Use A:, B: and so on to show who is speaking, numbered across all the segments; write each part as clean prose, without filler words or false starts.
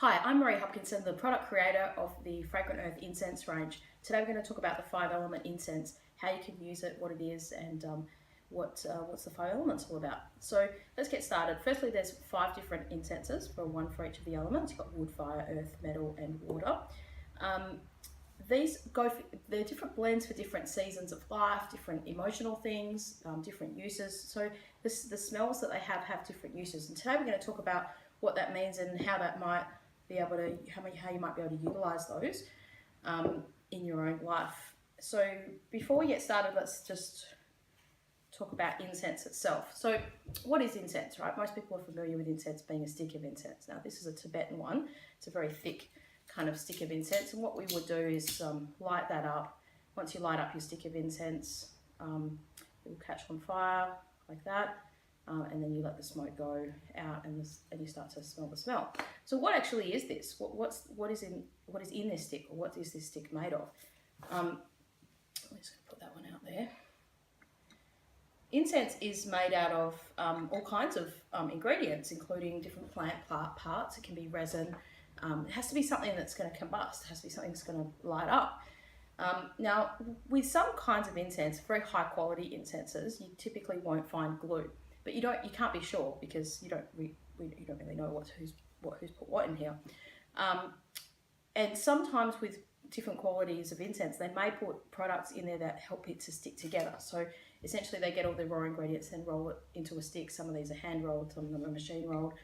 A: Hi, I'm Marie Hopkinson, the product creator of the Fragrant Earth Incense range. Today we're going to talk about the 5-element incense, how you can use it, what it is, and what's the 5 elements all about. So let's get started. Firstly, there's 5 different incenses, one for each of the elements. You've got wood, fire, earth, metal, and water. They're different blends for different seasons of life, different emotional things, different uses. So the smells that they have different uses. And today we're going to talk about what that means and how that might be able to, how you might be able to utilize those in your own life. So before we get started, let's just talk about incense itself. So what is incense, right? Most people are familiar with incense being a stick of incense. Now this is a Tibetan one. It's a very thick kind of stick of incense, and what we would do is light that up. Once you light up your stick of incense, it will catch on fire like that. And then you let the smoke go out, and you start to smell the smell. So what actually is this? What is in this stick, or what is this stick made of? I'm just going to put that one out there. Incense is made out of all kinds of ingredients, including different plant parts. It can be resin. It has to be something that's going to combust. It has to be something that's going to light up. Now, with some kinds of incense, very high quality incenses, you typically won't find glue. But you can't be sure, because you don't really know who's put what in here. And sometimes with different qualities of incense, they may put products in there that help it to stick together. So essentially they get all the raw ingredients and roll it into a stick. Some of these are hand rolled, some of them are machine rolled.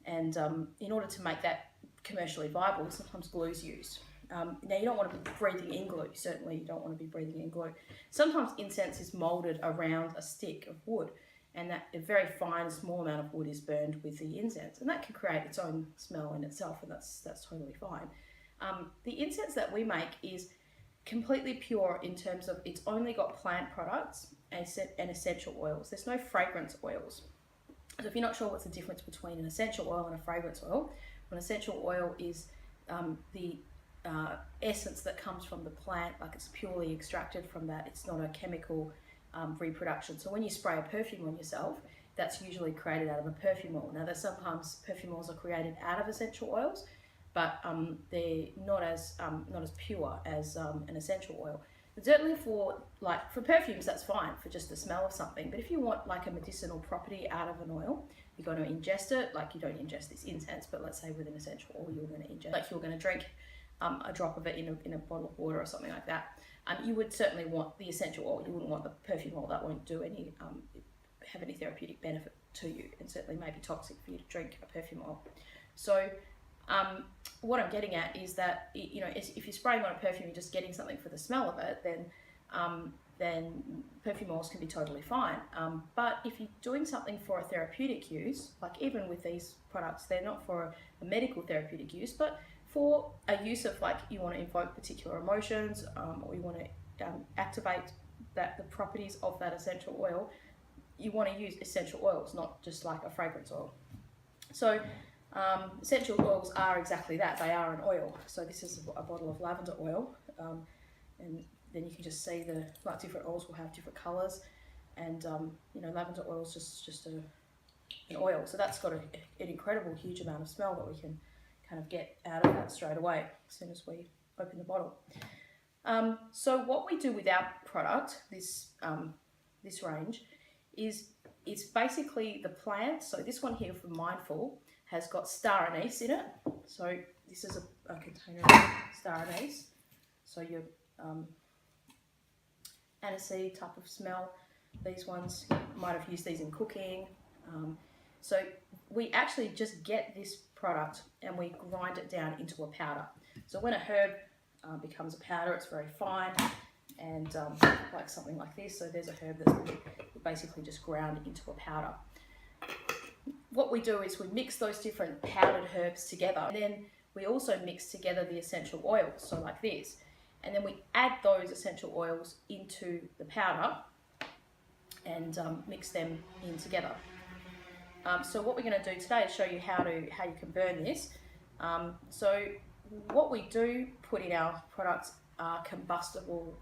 A: And in order to make that commercially viable, sometimes glue is used. Now you don't want to be breathing in glue. Certainly you don't want to be breathing in glue. Sometimes incense is molded around a stick of wood, and that a very fine, small amount of wood is burned with the incense, and that can create its own smell in itself, and that's totally fine. The incense that we make is completely pure in terms of it's only got plant products and essential oils. There's no fragrance oils. So if you're not sure what's the difference between an essential oil and a fragrance oil, an essential oil is the essence that comes from the plant, like it's purely extracted from that. It's not a chemical reproduction. So when you spray a perfume on yourself, that's usually created out of a perfume oil. Now, there's sometimes perfume oils are created out of essential oils, but they're not as pure as an essential oil. And certainly for perfumes, that's fine for just the smell of something. But if you want like a medicinal property out of an oil, you're going to ingest it. Like you don't ingest this incense, but let's say with an essential oil, you're going to ingest, like you're going to drink a drop of it in a bottle of water or something like that. You would certainly want the essential oil. You wouldn't want the perfume oil. That won't do have any therapeutic benefit to you, and certainly may be toxic for you to drink a perfume oil. So what I'm getting at is that if you're spraying on a perfume, you're just getting something for the smell of it, then perfume oils can be totally fine. But if you're doing something for a therapeutic use, like even with these products, they're not for a medical therapeutic use, but for a use of like you want to invoke particular emotions, or you want to activate the properties of that essential oil, you want to use essential oils, not just like a fragrance oil. So essential oils are exactly that. They are an oil. So this is a bottle of lavender oil, and then you can just see different oils will have different colours, and lavender oil is just an oil. So that's got an incredible huge amount of smell that we can kind of get out of that straight away as soon as we open the bottle. So what we do with our product, this range, is it's basically the plant. So this one here from Mindful has got star anise in it. So this is a container of star anise. So your aniseed type of smell. These ones, you might have used these in cooking. So we actually just get this product and we grind it down into a powder. So when a herb becomes a powder, it's very fine, and like something like this. So there's a herb that's basically just ground into a powder. What we do is we mix those different powdered herbs together, and then we also mix together the essential oils, so like this, and then we add those essential oils into the powder and mix them in together. So what we're going to do today is show you how you can burn this. So what we do put in our products are combustible,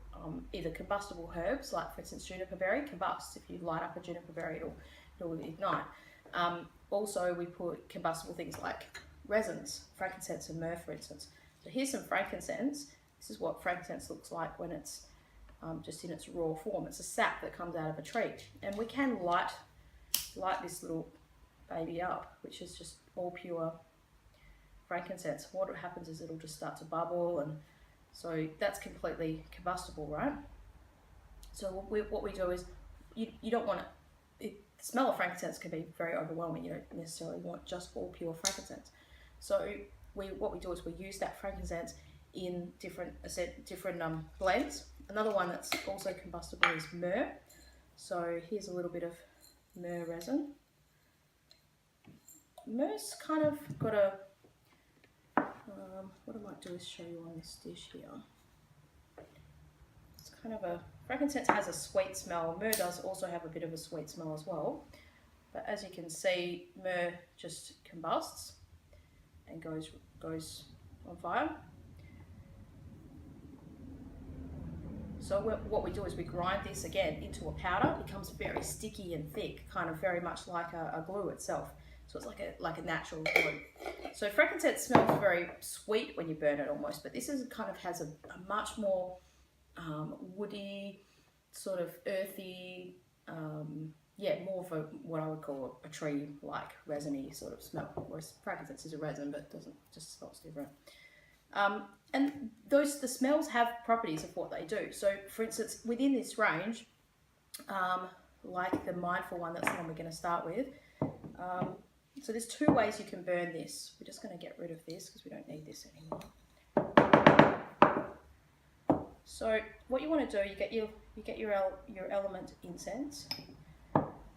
A: either combustible herbs, like for instance juniper berry combusts. If you light up a juniper berry, it'll ignite. Also we put combustible things like resins, frankincense and myrrh, for instance. So here's some frankincense. This is what frankincense looks like when it's just in its raw form. It's a sap that comes out of a tree, and we can light this little baby up, which is just all pure frankincense. What happens is it'll just start to bubble, and so that's completely combustible, right? So what we do is, you don't want it. The smell of frankincense can be very overwhelming. You don't necessarily want just all pure frankincense. So what we do is we use that frankincense in different blends. Another one that's also combustible is myrrh. So here's a little bit of myrrh resin. Myrrh's kind of got a, what I might do is show you on this dish here. It's kind of a, frankincense has a sweet smell. Myrrh does also have a bit of a sweet smell as well. But as you can see, myrrh just combusts and goes on fire. So what we do is we grind this again into a powder. It becomes very sticky and thick, kind of very much like a glue itself. So it's like a natural glue. So frankincense smells very sweet when you burn it almost, but this is kind of has a much more woody, sort of earthy, more of what I would call a tree-like resiny sort of smell. Whereas frankincense is a resin, but just smells different. And the smells have properties of what they do. So for instance, within this range, like the mindful one, that's the one we're going to start with. So there's two ways you can burn this. We're just going to get rid of this because we don't need this anymore. So what you want to do, you get your element incense,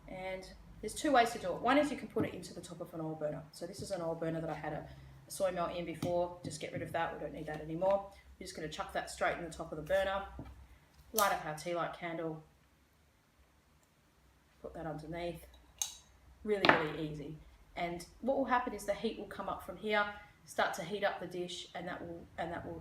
A: and there's two ways to do it. One is you can put it into the top of an oil burner. So this is an oil burner that I had a soy melt in before. Just get rid of that. We don't need that anymore. We're just going to chuck that straight in the top of the burner. Light up our tea light candle. Put that underneath. Really, really easy. And what will happen is the heat will come up from here, start to heat up the dish, and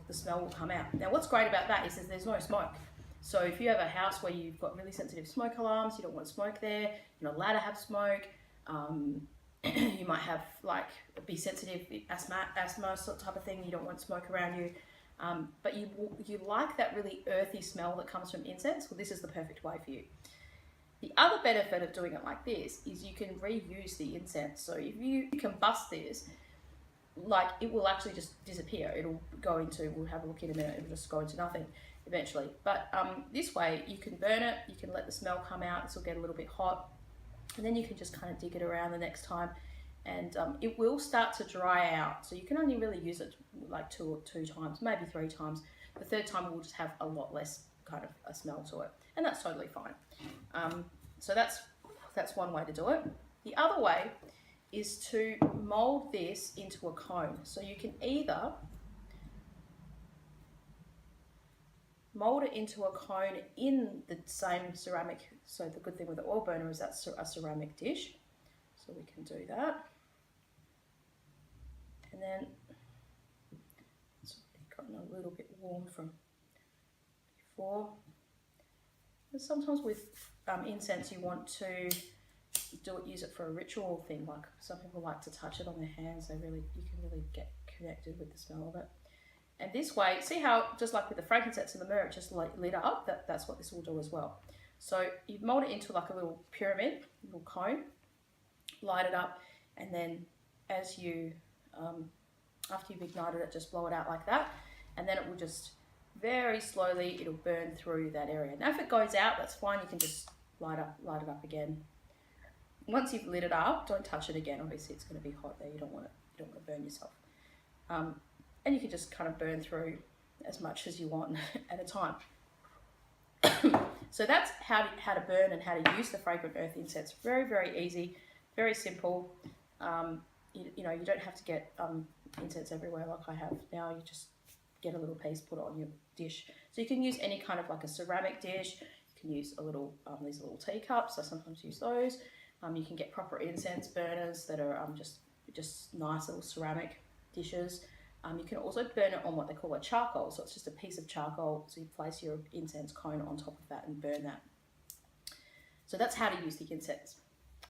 A: the smell will come out. Now, what's great about that is there's no smoke. So if you have a house where you've got really sensitive smoke alarms, you don't want smoke there. You're not allowed to have smoke. You might have be sensitive asthma sort of type of thing. You don't want smoke around you, but you like that really earthy smell that comes from incense. Well, this is the perfect way for you. The other benefit of doing it like this is you can reuse the incense. So if you combust this, it will actually just disappear. It'll go into, we'll have a look in a minute, it'll just go into nothing eventually. But this way you can burn it, you can let the smell come out, this will get a little bit hot, and then you can just kind of dig it around the next time, and it will start to dry out. So you can only really use it like two times, maybe 3 times. The third time it will just have a lot less kind of a smell to it, and that's totally fine. So that's one way to do it. The other way is to mold this into a cone. So you can either mold it into a cone in the same ceramic. So the good thing with the oil burner is that's a ceramic dish. So we can do that. And then it's gotten a little bit warm from before. And sometimes with incense you want to use it for a ritual thing, like some people like to touch it on their hands. You can really get connected with the smell of it. And this way, see how just like with the frankincense and the myrrh, it just lit up, that's what this will do as well. So you mold it into like a little pyramid, little cone, light it up, and then as you, after you've ignited it, just blow it out like that, and then it will just very slowly, it'll burn through that area. Now if it goes out, that's fine, you can just light it up again. Once you've lit it up, don't touch it again. Obviously it's going to be hot there, you don't want to burn yourself. And you can just kind of burn through as much as you want at a time. So that's how to burn and how to use the fragrant earth incense. Very, very easy, very simple. You don't have to get incense everywhere like I have now. You just get a little piece, put it on your dish. So you can use any kind of like a ceramic dish. You can use these little teacups. I sometimes use those. You can get proper incense burners that are just nice little ceramic dishes. You can also burn it on what they call a charcoal. So it's just a piece of charcoal. So you place your incense cone on top of that and burn that. So that's how to use the incense.